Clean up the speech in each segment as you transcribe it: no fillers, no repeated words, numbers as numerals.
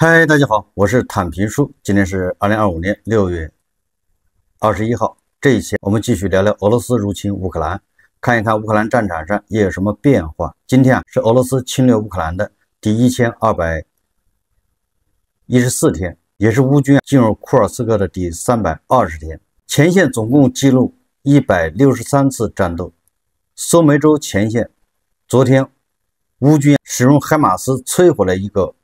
嗨，大家好，我是坦平叔。今天是2025年6月21号。这一期我们继续聊聊俄罗斯入侵乌克兰，看一看乌克兰战场上也有什么变化。今天是俄罗斯侵略乌克兰的第1214天，也是乌军进入库尔斯克的第320天。前线总共记录163次战斗。苏梅州前线，昨天乌军使用海马斯摧毁了一个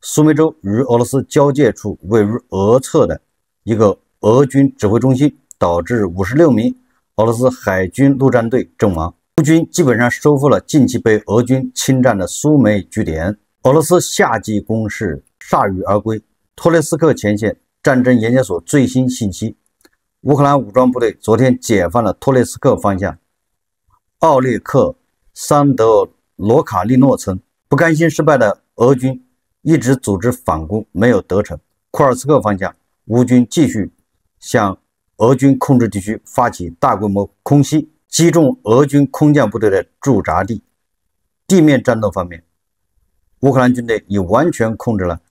苏梅州与俄罗斯交界处位于俄侧的一个俄军指挥中心，导致56名俄罗斯海军陆战队阵亡。乌军基本上收复了近期被俄军侵占的苏梅据点。俄罗斯夏季攻势铩羽而归。托雷斯克前线战争研究所最新信息：乌克兰武装部队昨天解放了托雷斯克方向奥列克桑德罗卡利诺村。不甘心失败的俄军一直组织反攻，没有得逞。库尔斯克方向，乌军继续向俄军控制地区发起大规模空袭，击中俄军空降部队的驻扎地。地面战斗方面，乌克兰军队已完全控制了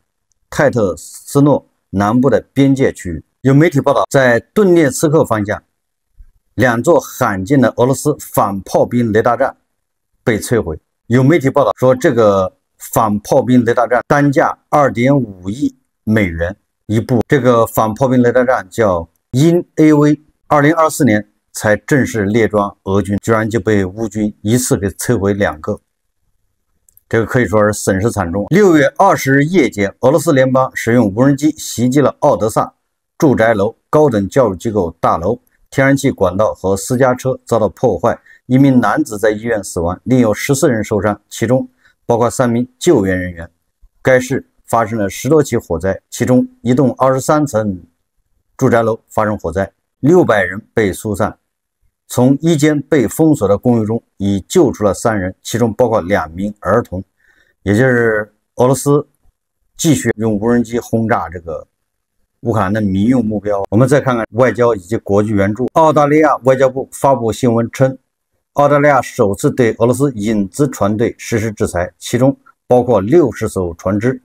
泰特斯诺南部的边界区域。有媒体报道，在顿涅茨克方向，两座罕见的俄罗斯反炮兵雷达站被摧毁。有媒体报道说，这个反炮兵雷达站单价2.5亿美元一部。这个反炮兵雷达站叫因 AV，2024年才正式列装，俄军居然就被乌军一次给摧毁2个，这个可以说是损失惨重。6月20日夜间，俄罗斯联邦使用无人机袭击了奥德萨住宅楼、高等教育机构大楼，天然气管道和私家车遭到破坏，一名男子在医院死亡，另有14人受伤，其中包括3名救援人员。该市发生了10多起火灾，其中一栋23层住宅楼发生火灾，600人被疏散。从一间被封锁的公寓中已救出了3人，其中包括2名儿童。也就是俄罗斯继续用无人机轰炸这个乌克兰的民用目标。我们再看看外交以及国际援助。澳大利亚外交部发布新闻称，澳大利亚首次对俄罗斯引资船队实施制裁，其中包括60艘船只。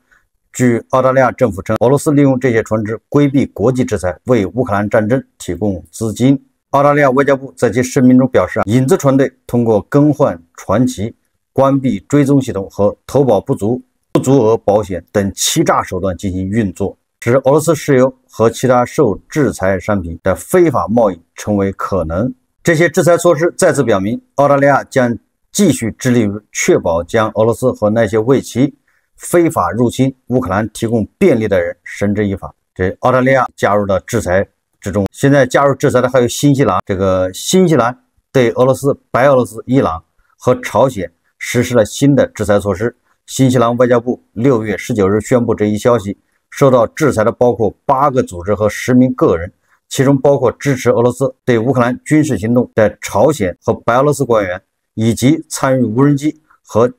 据澳大利亚政府称，俄罗斯利用这些船只规避国际制裁，为乌克兰战争提供资金。澳大利亚外交部在其声明中表示，引资船队通过更换船旗、关闭追踪系统和投保不足额保险等欺诈手段进行运作，使俄罗斯石油和其他受制裁商品的非法贸易成为可能。这些制裁措施再次表明，澳大利亚将继续致力于确保将俄罗斯和那些为其非法入侵乌克兰提供便利的人绳之以法。这澳大利亚加入了制裁之中。现在加入制裁的还有新西兰。这个新西兰对俄罗斯、白俄罗斯、伊朗和朝鲜实施了新的制裁措施。新西兰外交部6月19日宣布这一消息。受到制裁的包括8个组织和10名个人，其中包括支持俄罗斯对乌克兰军事行动的朝鲜和白俄罗斯官员，以及参与无人机和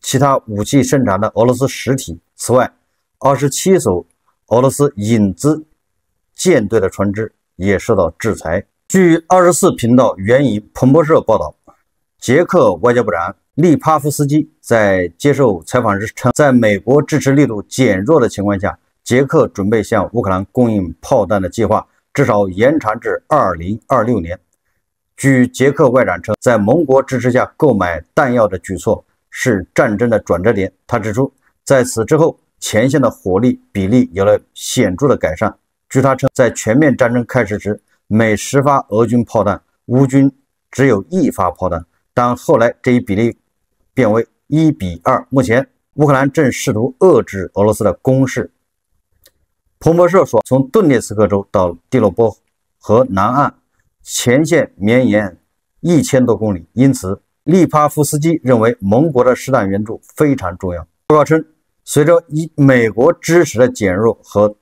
其他武器生产的俄罗斯实体。此外，27艘俄罗斯引资舰队的船只也受到制裁。据24频道援引彭博社报道，捷克外交部长利帕夫斯基在接受采访时称，在美国支持力度减弱的情况下，捷克准备向乌克兰供应炮弹的计划至少延长至2026年。据捷克外长称，在盟国支持下购买弹药的举措是战争的转折点。他指出，在此之后，前线的火力比例有了显著的改善。据他称，在全面战争开始时，每10发俄军炮弹，乌军只有1发炮弹，但后来这一比例变为1:2。目前，乌克兰正试图遏制俄罗斯的攻势。彭博社说，从顿涅茨克州到第罗波河南岸，前线绵延1000多公里，因此利帕夫斯基认为盟国的实弹援助非常重要。报告称，随着美国支持的减弱和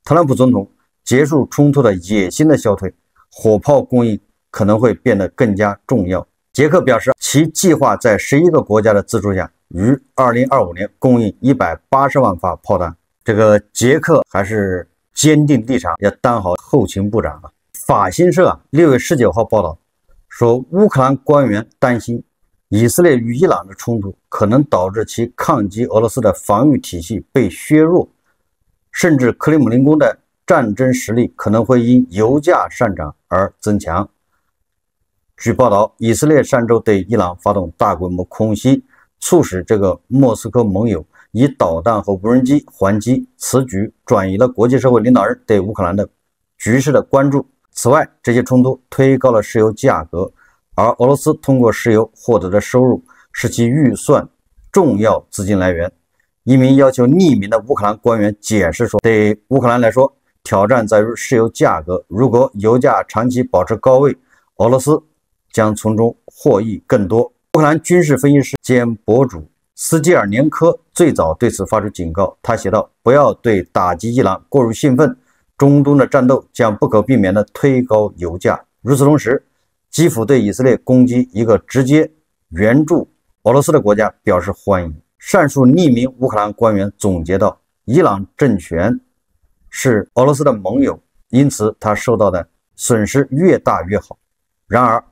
特朗普总统结束冲突的野心的消退，火炮供应可能会变得更加重要。捷克表示，其计划在11个国家的资助下，于2025年供应180万发炮弹。这个捷克还是坚定立场，要当好后勤部长啊。法新社6月19号报道说，乌克兰官员担心以色列与伊朗的冲突可能导致其抗击俄罗斯的防御体系被削弱，甚至克里姆林宫的战争实力可能会因油价上涨而增强。据报道，以色列上周对伊朗发动大规模空袭，促使这个莫斯科盟友以导弹和无人机还击，此举转移了国际社会领导人对乌克兰的局势的关注。此外，这些冲突推高了石油价格，而俄罗斯通过石油获得的收入是其预算重要资金来源。一名要求匿名的乌克兰官员解释说，对乌克兰来说，挑战在于石油价格，如果油价长期保持高位，俄罗斯将从中获益更多。乌克兰军事分析师兼博主斯基尔年科最早对此发出警告，他写道：“不要对打击伊朗过于兴奋，中东的战斗将不可避免地推高油价。”与此同时，基辅对以色列攻击一个直接援助俄罗斯的国家表示欢迎。上述匿名乌克兰官员总结道：“伊朗政权是俄罗斯的盟友，因此他受到的损失越大越好。然而，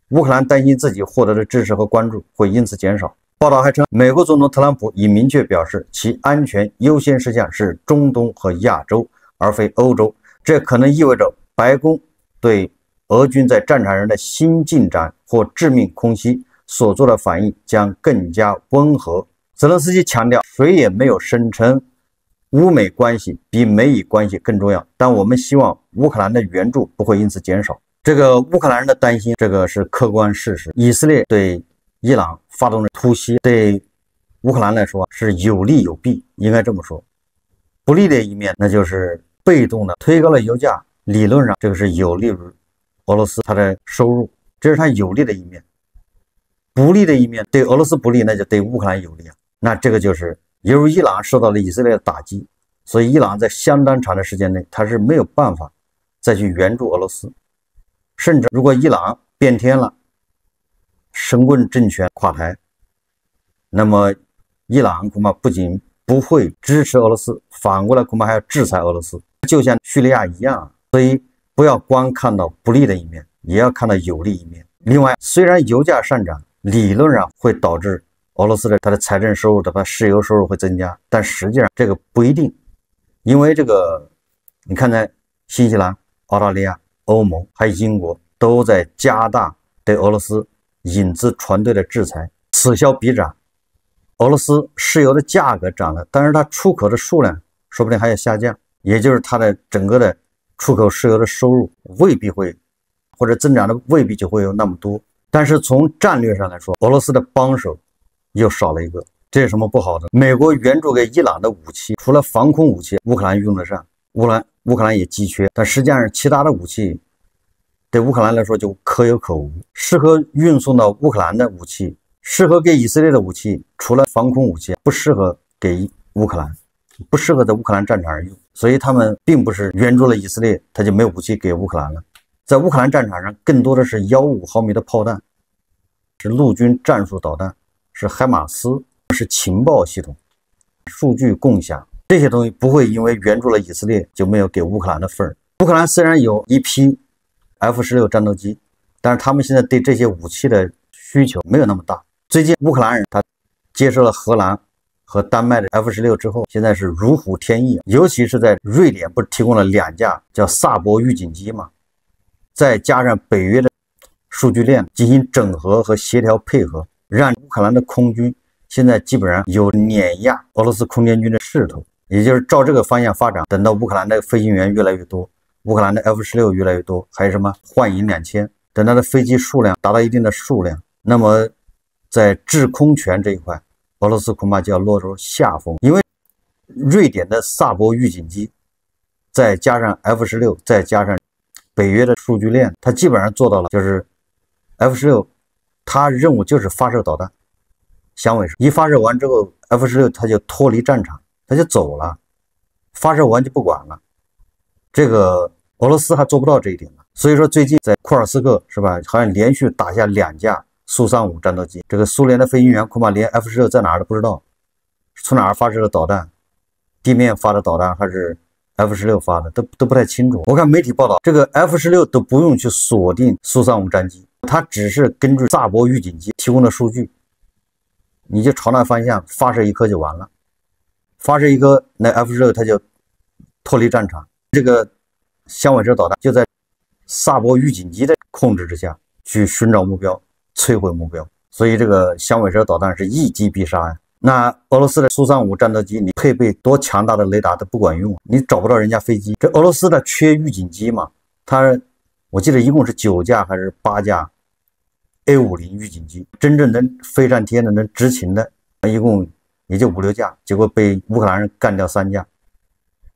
乌克兰担心自己获得的支持和关注会因此减少。”报道还称，美国总统特朗普已明确表示，其安全优先事项是中东和亚洲，而非欧洲。这可能意味着白宫对俄军在战场上的新进展或致命空袭所做的反应将更加温和。泽连斯基强调，谁也没有声称乌美关系比美以关系更重要，但我们希望乌克兰的援助不会因此减少。这个乌克兰人的担心，这个是客观事实。以色列对伊朗发动的突袭，对乌克兰来说是有利有弊，应该这么说。不利的一面，那就是被动的推高了油价，理论上这个是有利于俄罗斯它的收入，这是它有利的一面。不利的一面，对俄罗斯不利，那就对乌克兰有利啊。那这个就是由于伊朗受到了以色列的打击，所以伊朗在相当长的时间内，它是没有办法再去援助俄罗斯。甚至如果伊朗变天了，神棍政权垮台，那么伊朗恐怕不仅不会支持俄罗斯，反过来恐怕还要制裁俄罗斯，就像叙利亚一样。所以不要光看到不利的一面，也要看到有利一面。另外，虽然油价上涨理论上会导致俄罗斯的它的财政收入、它的石油收入会增加，但实际上这个不一定，因为这个你看在新西兰、澳大利亚、欧盟还有英国都在加大对俄罗斯引资船队的制裁，此消彼长，俄罗斯石油的价格涨了，但是它出口的数量说不定还要下降，也就是它的整个的出口石油的收入未必会，或者增长的未必就会有那么多。但是从战略上来说，俄罗斯的帮手又少了一个，这有什么不好的？美国援助给伊朗的武器，除了防空武器，乌克兰用得上，乌克兰也急缺，但实际上其他的武器对乌克兰来说就可有可无。适合运送到乌克兰的武器，适合给以色列的武器，除了防空武器，不适合给乌克兰，不适合在乌克兰战场上用。所以他们并不是援助了以色列，他就没有武器给乌克兰了。在乌克兰战场上，更多的是155毫米的炮弹，是陆军战术导弹，是海马斯，是情报系统，数据共享，这些东西不会因为援助了以色列就没有给乌克兰的份儿。乌克兰虽然有一批 F-16战斗机，但是他们现在对这些武器的需求没有那么大。最近乌克兰人他接受了荷兰和丹麦的 F-16之后，现在是如虎添翼，尤其是在瑞典不是提供了2架叫萨博预警机吗？再加上北约的数据链进行整合和协调配合，让乌克兰的空军现在基本上有碾压俄罗斯空天军的势头。也就是照这个方向发展，等到乌克兰的飞行员越来越多，乌克兰的 F-16越来越多，还有什么幻影2000，等它的飞机数量达到一定的数量，那么在制空权这一块，俄罗斯恐怕就要落入下风。因为瑞典的萨博预警机再加上 F-16，再加上北约的数据链，它基本上做到了，就是 F-16它任务就是发射导弹，响尾蛇一发射完之后， F-16它就脱离战场，它就走了，发射完就不管了。这个俄罗斯还做不到这一点了。所以说最近在库尔斯克是吧，好像连续打下2架苏35战斗机，这个苏联的飞行员恐怕连 F-16在哪儿都不知道，从哪儿发射的导弹，地面发的导弹还是F-16发的都不太清楚。我看媒体报道，这个 F-16都不用去锁定苏35战机，它只是根据萨博预警机提供的数据，你就朝那方向发射一颗就完了。发射一颗，那 F-16它就脱离战场。这个响尾蛇导弹就在萨博预警机的控制之下去寻找目标，摧毁目标。所以这个响尾蛇导弹是一击必杀呀。那俄罗斯的苏35战斗机，你配备多强大的雷达都不管用，你找不到人家飞机。这俄罗斯的缺预警机嘛，我记得一共是9架还是8架 A50预警机，真正能飞上天的、能执勤的，一共也就5、6架，结果被乌克兰人干掉3架，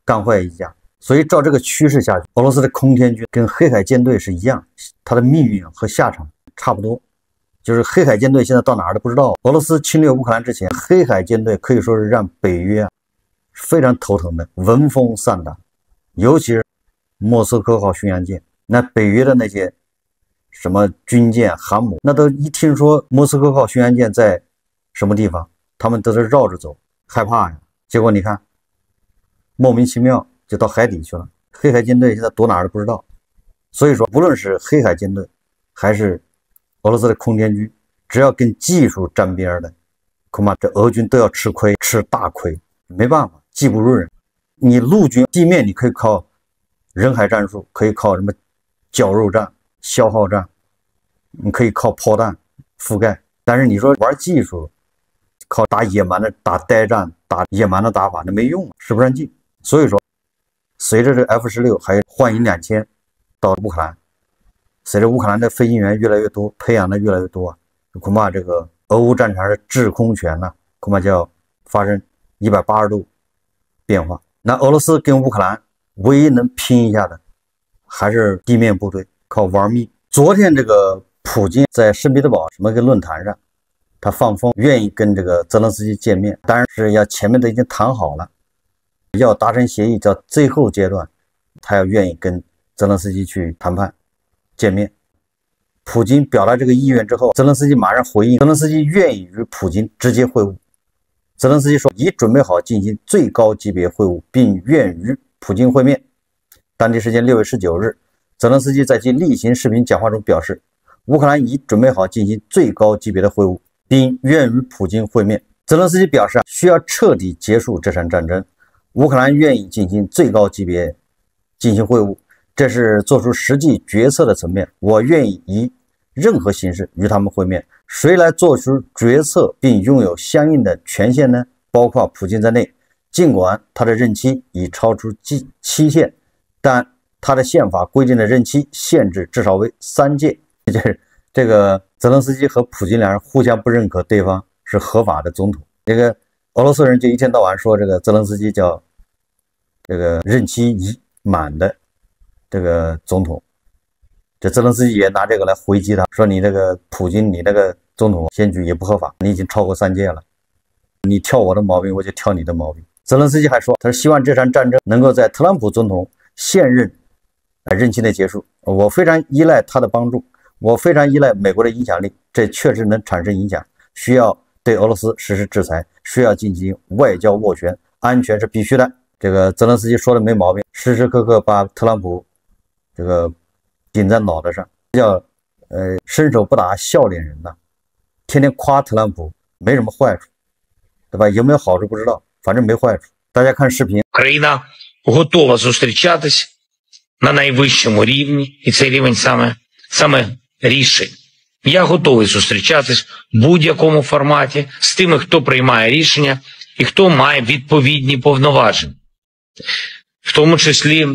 干坏1架。所以照这个趋势下去，俄罗斯的空天军跟黑海舰队是一样，它的命运和下场差不多。就是黑海舰队现在到哪儿都不知道。俄罗斯侵略乌克兰之前，黑海舰队可以说是让北约非常头疼的，闻风丧胆。尤其是莫斯科号巡洋舰，那北约的那些什么军舰、航母，那都一听说莫斯科号巡洋舰在什么地方，他们都是绕着走，害怕呀。结果你看，莫名其妙就到海底去了。黑海舰队现在躲哪儿都不知道。所以说，无论是黑海舰队还是俄罗斯的空天军，只要跟技术沾边的，恐怕这俄军都要吃亏，吃大亏。没办法，技不如人。你陆军地面你可以靠人海战术，可以靠什么绞肉战、消耗战，你可以靠炮弹覆盖。但是你说玩技术，靠打野蛮的、打呆战、打野蛮的打法，那没用，使不上劲。所以说，随着这 F-16还幻影2000到乌克兰，随着乌克兰的飞行员越来越多，培养的越来越多，恐怕这个俄乌战场的制空权呢，恐怕就要发生180度变化。那俄罗斯跟乌克兰唯一能拼一下的，还是地面部队，靠玩命。昨天这个普京在圣彼得堡什么个论坛上，他放风愿意跟这个泽连斯基见面，当然是要前面都已经谈好了，要达成协议，叫最后阶段，他要愿意跟泽连斯基去谈判见面。普京表达这个意愿之后，泽连斯基马上回应，泽连斯基愿意与普京直接会晤。泽连斯基说已准备好进行最高级别会晤，并愿与普京会面。当地时间6月19日，泽连斯基在其例行视频讲话中表示，乌克兰已准备好进行最高级别的会晤，并愿与普京会面。泽连斯基表示，需要彻底结束这场战争，乌克兰愿意进行最高级别进行会晤，这是做出实际决策的层面，我愿意以任何形式与他们会面。谁来做出决策并拥有相应的权限呢？包括普京在内。尽管他的任期已超出期限，但他的宪法规定的任期限制至少为3届。就是这个泽连斯基和普京两人互相不认可对方是合法的总统。这个俄罗斯人就一天到晚说这个泽连斯基叫这个任期已满的这个总统。这泽连斯基也拿这个来回击他，说你这个普京，你那个总统选举也不合法，你已经超过3届了，你挑我的毛病，我就挑你的毛病。泽连斯基还说，他希望这场战争能够在特朗普总统现任任期内结束。我非常依赖他的帮助，我非常依赖美国的影响力，这确实能产生影响，需要对俄罗斯实施制裁，需要进行外交斡旋，安全是必须的。这个泽连斯基说的没毛病，时时刻刻把特朗普这个顶在脑袋上，叫伸手不打笑脸人呐，天天夸特朗普没什么坏处，对吧？有没有好处不知道，反正没坏处。大家看视频。Країна готова зустрічатись на найвищому рівні, і цей рівень саме рішень. Я готовий зустрічатись в будь-якому форматі з тими, хто приймає рішення і хто має відповідні повноваження, в тому числі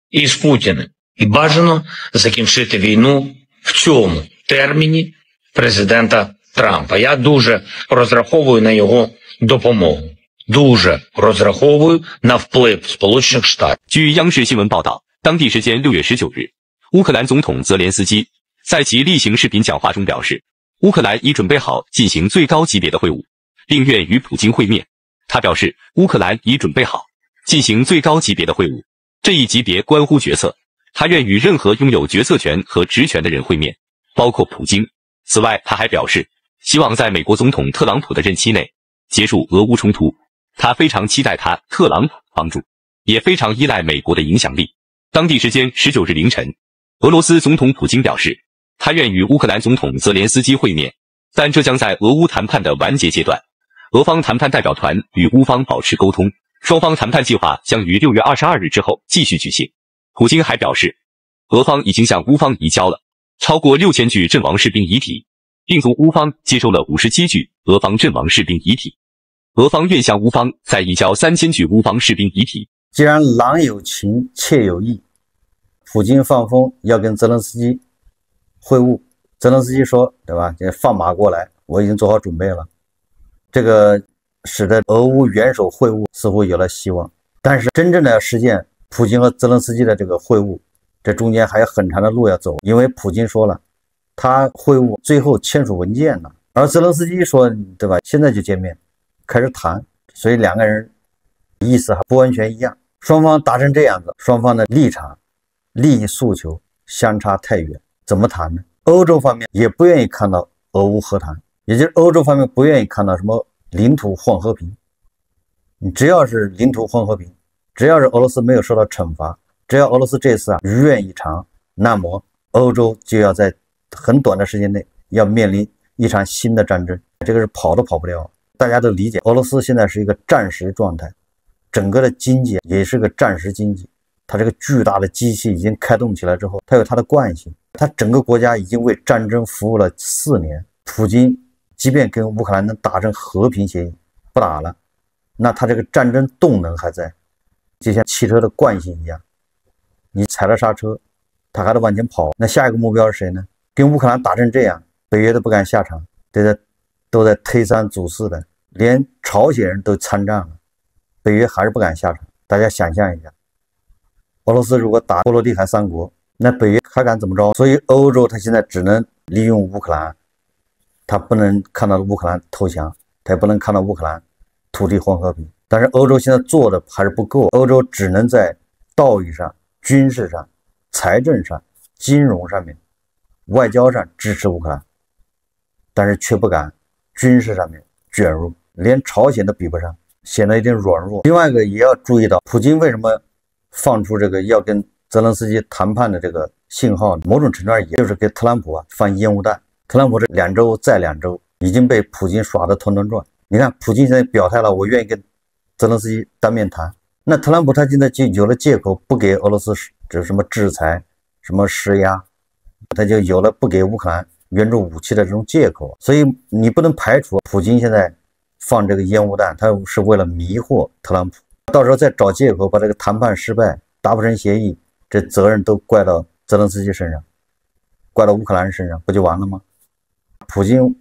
і з Путіним. І бажано закінчити війну в цьому терміні президента Трампа. Я дуже розраховую на його допомогу. Дуже розраховую на вплив Сполучених Штатів. 据央视新闻报道，当地时间6月19日，乌克兰总统泽连斯基在其例行视频讲话中表示，乌克兰已准备好进行最高级别的会晤，并愿与普京会面。他表示，乌克兰已准备好进行最高级别的会晤，这一级别关乎决策，他愿与任何拥有决策权和职权的人会面，包括普京。此外，他还表示，希望在美国总统特朗普的任期内结束俄乌冲突。他非常期待特朗普帮助，也非常依赖美国的影响力。当地时间19日凌晨，俄罗斯总统普京表示，他愿与乌克兰总统泽连斯基会面，但这将在俄乌谈判的完结阶段。俄方谈判代表团与乌方保持沟通，双方谈判计划将于6月22日之后继续举行。普京还表示，俄方已经向乌方移交了超过6000具阵亡士兵遗体，并从乌方接收了57具俄方阵亡士兵遗体。俄方愿向乌方再移交3000具乌方士兵遗体。既然郎有情，妾有意，普京放风要跟泽连斯基会晤，泽连斯基说，对吧？放马过来，我已经做好准备了。这个使得俄乌元首会晤似乎有了希望，但是真正的要实现普京和泽连斯基的这个会晤，这中间还有很长的路要走。因为普京说了，他会晤最后签署文件了，而泽连斯基说，对吧？现在就见面，开始谈，所以两个人意思还不完全一样。双方达成这样子，双方的立场、利益诉求相差太远，怎么谈呢？欧洲方面也不愿意看到俄乌和谈，也就是欧洲方面不愿意看到什么领土换和平。你只要是领土换和平，只要是俄罗斯没有受到惩罚，只要俄罗斯这次如愿以偿，那么欧洲就要在很短的时间内要面临一场新的战争，这个是跑都跑不掉。大家都理解，俄罗斯现在是一个战时状态，整个的经济也是个战时经济，它这个巨大的机器已经开动起来之后，它有它的惯性，它整个国家已经为战争服务了4年。普京即便跟乌克兰能达成和平协议，不打了，那它这个战争动能还在，就像汽车的惯性一样，你踩了刹车，它还得往前跑。那下一个目标是谁呢？跟乌克兰打成这样，北约都不敢下场，都在推三阻四的，连朝鲜人都参战了，北约还是不敢下场。大家想象一下，俄罗斯如果打波罗的海3国，那北约还敢怎么着？所以欧洲它现在只能利用乌克兰，它不能看到乌克兰投降，它也不能看到乌克兰土地换和平。但是欧洲现在做的还是不够，欧洲只能在道义上、军事上、财政上、金融上面、外交上支持乌克兰，但是却不敢军事上面卷入，连朝鲜都比不上，显得有点软弱。另外一个也要注意到，普京为什么放出这个要跟泽连斯基谈判的这个信号，某种程度上也就是给特朗普放烟雾弹。特朗普这2周再2周已经被普京耍得团团转。你看普京现在表态了，我愿意跟泽连斯基当面谈，那特朗普他现在就有了借口不给俄罗斯这什么制裁、什么施压，他就有了不给乌克兰援助武器的这种借口。所以你不能排除普京现在放这个烟雾弹，他是为了迷惑特朗普，到时候再找借口把这个谈判失败、达不成协议，这责任都怪到泽连斯基身上，怪到乌克兰人身上，不就完了吗？普京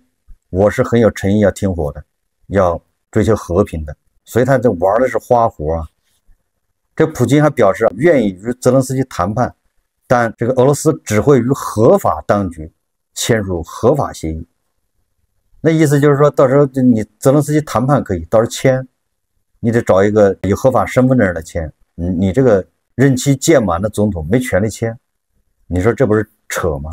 我是很有诚意要听火的，要追求和平的，所以他这玩的是花活啊。这普京还表示愿意与泽连斯基谈判，但这个俄罗斯只会与合法当局签署合法协议。那意思就是说，到时候你泽连斯基谈判可以，到时候签，你得找一个有合法身份的人来签。你这个任期届满的总统没权利签，你说这不是扯吗？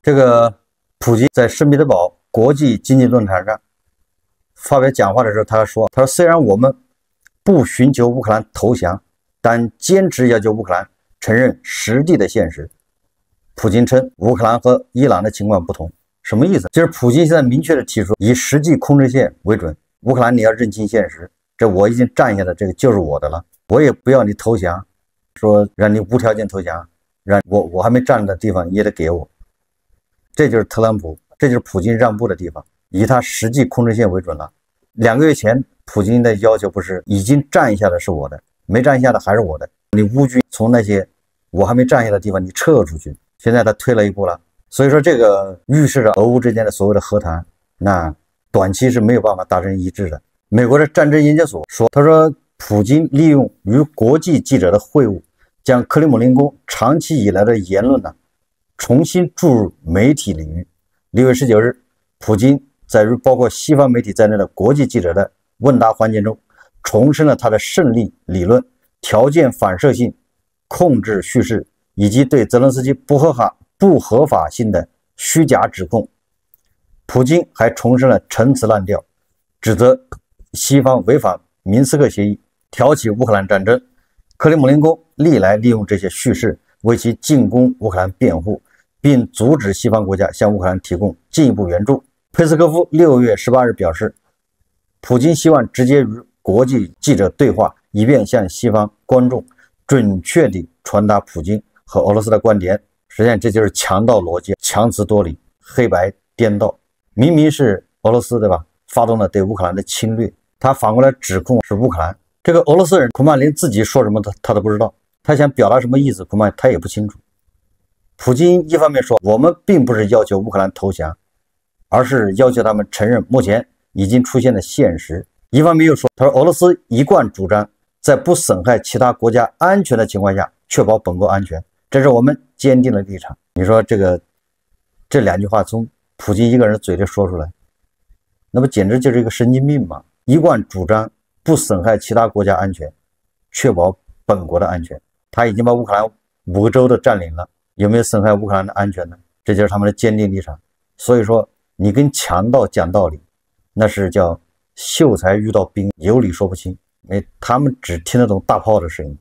这个普京在圣彼得堡国际经济论坛上发表讲话的时候，他说虽然我们不寻求乌克兰投降，但坚持要求乌克兰承认实地的现实。普京称乌克兰和伊朗的情况不同，什么意思？就是普京现在明确的提出以实际控制线为准，乌克兰你要认清现实，这我已经占下的这个就是我的了，我也不要你投降，说让你无条件投降，让我还没占的地方你也得给我。这就是特朗普，这就是普京让步的地方，以他实际控制线为准了。2个月前普京的要求不是已经占下的是我的，没占下的还是我的，你乌军从那些我还没占下的地方你撤出去，现在他退了一步了。所以说这个预示着俄乌之间的所谓的和谈，那短期是没有办法达成一致的。美国的战争研究所说，他说普京利用与国际记者的会晤，将克里姆林宫长期以来的言论重新注入媒体领域。6月19日，普京在与包括西方媒体在内的国际记者的问答环节中，重申了他的胜利理论、条件反射性控制叙事以及对泽连斯基不合法性的虚假指控。普京还重申了陈词滥调，指责西方违反明斯克协议，挑起乌克兰战争。克里姆林宫历来利用这些叙事为其进攻乌克兰辩护，并阻止西方国家向乌克兰提供进一步援助。佩斯科夫6月18日表示，普京希望直接与国际记者对话，以便向西方观众准确地传达普京和俄罗斯的观点。实际上这就是强盗逻辑，强词夺理，黑白颠倒。明明是俄罗斯，对吧，发动了对乌克兰的侵略，他反过来指控是乌克兰。这个俄罗斯人恐怕连自己说什么他都不知道，他想表达什么意思恐怕他也不清楚。普京一方面说我们并不是要求乌克兰投降，而是要求他们承认目前已经出现的现实，一方面又说，他说俄罗斯一贯主张在不损害其他国家安全的情况下确保本国安全，这是我们坚定的立场。你说这两句话从普京一个人嘴里说出来，那不简直就是一个神经病吗？一贯主张不损害其他国家安全，确保本国的安全。他已经把乌克兰5个州都占领了，有没有损害乌克兰的安全呢？这就是他们的坚定立场。所以说你跟强盗讲道理，那是叫秀才遇到兵，有理说不清。他们只听得懂大炮的声音，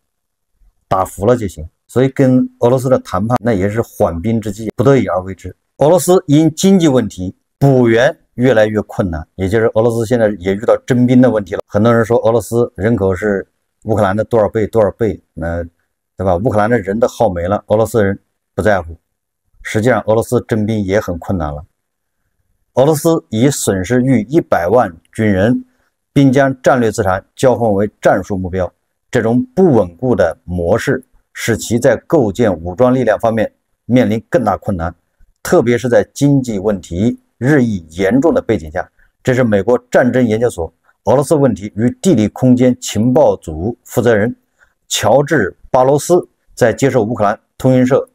打服了就行。所以跟俄罗斯的谈判那也是缓兵之计，不得已而为之。俄罗斯因经济问题补援越来越困难，也就是俄罗斯现在也遇到征兵的问题了。很多人说俄罗斯人口是乌克兰的多少倍多少倍，对吧？乌克兰的人都耗没了，俄罗斯人不在乎。实际上俄罗斯征兵也很困难了。俄罗斯已损失逾100万军人，并将战略资产交换为战术目标。这种不稳固的模式使其在构建武装力量方面面临更大困难，特别是在经济问题日益严重的背景下。这是美国战争研究所俄罗斯问题与地理空间情报组负责人乔治·巴罗斯在接受乌克兰通讯社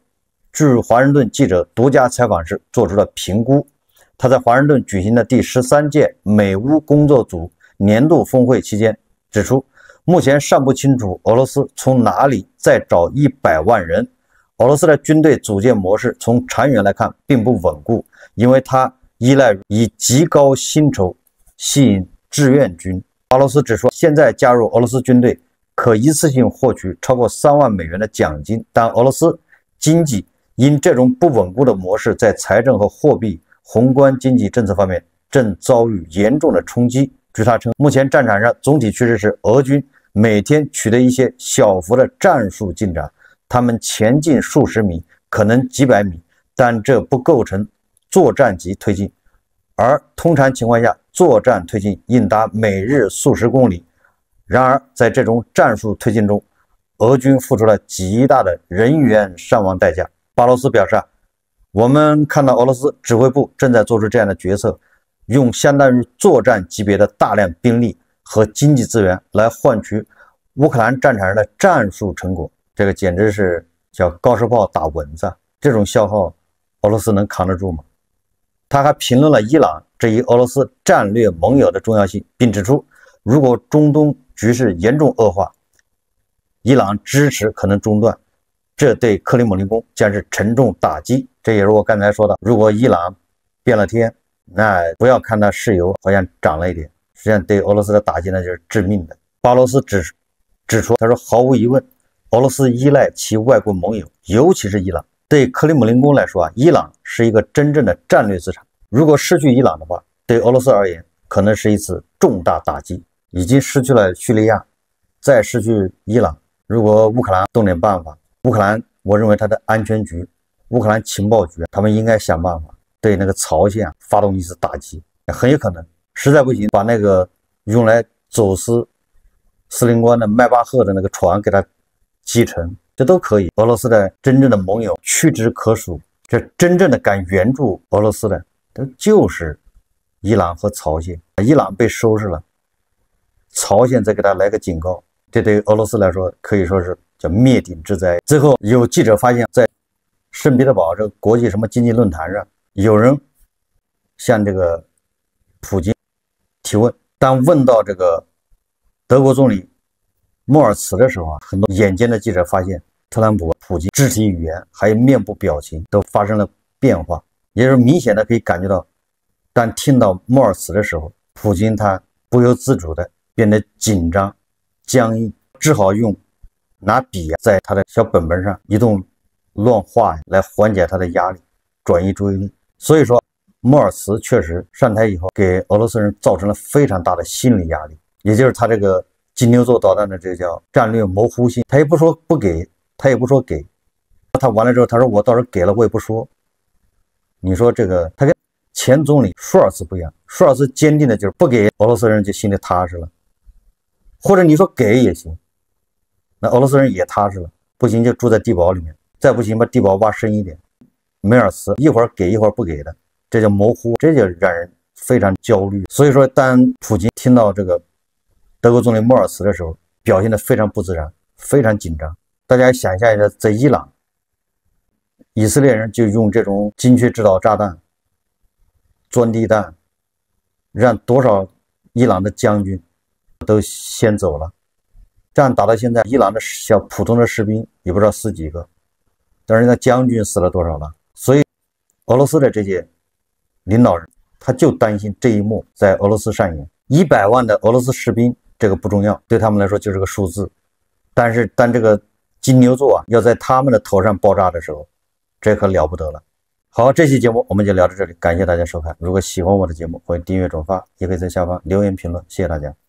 驻华盛顿记者独家采访时做出了评估。他在华盛顿举行的第13届美乌工作组年度峰会期间指出，目前尚不清楚俄罗斯从哪里再找100万人。俄罗斯的军队组建模式从长远来看并不稳固，因为它依赖以极高薪酬吸引志愿军。巴罗斯指出，现在加入俄罗斯军队可一次性获取超过3万美元的奖金，但俄罗斯经济因这种不稳固的模式在财政和货币宏观经济政策方面正遭遇严重的冲击。据他称，目前战场上总体趋势是俄军每天取得一些小幅的战术进展，他们前进数十米，可能几百米，但这不构成作战级推进。而通常情况下，作战推进应达每日数十公里。然而在这种战术推进中，俄军付出了极大的人员伤亡代价。巴罗斯表示，我们看到俄罗斯指挥部正在做出这样的决策，用相当于作战级别的大量兵力和经济资源来换取乌克兰战场上的战术成果。这个简直是叫高射炮打蚊子，这种消耗俄罗斯能扛得住吗？他还评论了伊朗这一俄罗斯战略盟友的重要性，并指出，如果中东局势严重恶化，伊朗支持可能中断，这对克里姆林宫将是沉重打击。这也是我刚才说的，如果伊朗变了天，那不要看它石油好像涨了一点，实际上对俄罗斯的打击呢就是致命的。巴罗斯指出，他说毫无疑问，俄罗斯依赖其外国盟友，尤其是伊朗。对克里姆林宫来说伊朗是一个真正的战略资产。如果失去伊朗的话，对俄罗斯而言可能是一次重大打击。已经失去了叙利亚，再失去伊朗，如果乌克兰动点办法，乌克兰我认为它的安全局、乌克兰情报局，他们应该想办法对那个朝鲜发动一次打击，很有可能实在不行把那个用来走私司令官的迈巴赫的那个船给它击沉，这都可以。俄罗斯的真正的盟友屈指可数，这真正的敢援助俄罗斯的就是伊朗和朝鲜。伊朗被收拾了，朝鲜再给他来个警告，这对俄罗斯来说可以说是叫灭顶之灾。最后有记者发现，在圣彼得堡这个国际什么经济论坛上，有人向这个普京提问，当问到这个德国总理莫尔茨的时候很多眼尖的记者发现，特朗普、普京肢体语言还有面部表情都发生了变化，也就是明显的可以感觉到，当听到莫尔茨的时候，普京他不由自主的变得紧张僵硬，只好拿笔在他的小本本上一动乱画来缓解他的压力，转移注意力。所以说莫尔茨确实上台以后给俄罗斯人造成了非常大的心理压力。也就是他这个金牛座导弹的这个叫战略模糊性，他也不说不给，他也不说给，他完了之后他说我到时候给了我也不说。你说这个他跟前总理舒尔茨不一样，舒尔茨坚定的就是不给俄罗斯人就心里踏实了，或者你说给也行，那俄罗斯人也踏实了，不行就住在地堡里面，再不行把地堡挖深一点。梅尔斯一会儿给一会儿不给的，这叫模糊，这就让人非常焦虑。所以说当普京听到这个德国总理默尔茨的时候，表现得非常不自然，非常紧张。大家想象一下，在伊朗，以色列人就用这种精确制导炸弹、钻地弹，让多少伊朗的将军都先走了。这样打到现在，伊朗的小普通的士兵也不知道死几个，但是那将军死了多少了？所以俄罗斯的这些领导人，他就担心这一幕在俄罗斯上演。100万的俄罗斯士兵，这个不重要，对他们来说就是个数字。但是当这个金牛座啊要在他们的头上爆炸的时候，这可了不得了。好，这期节目我们就聊到这里，感谢大家收看。如果喜欢我的节目，欢迎订阅转发，也可以在下方留言评论，谢谢大家。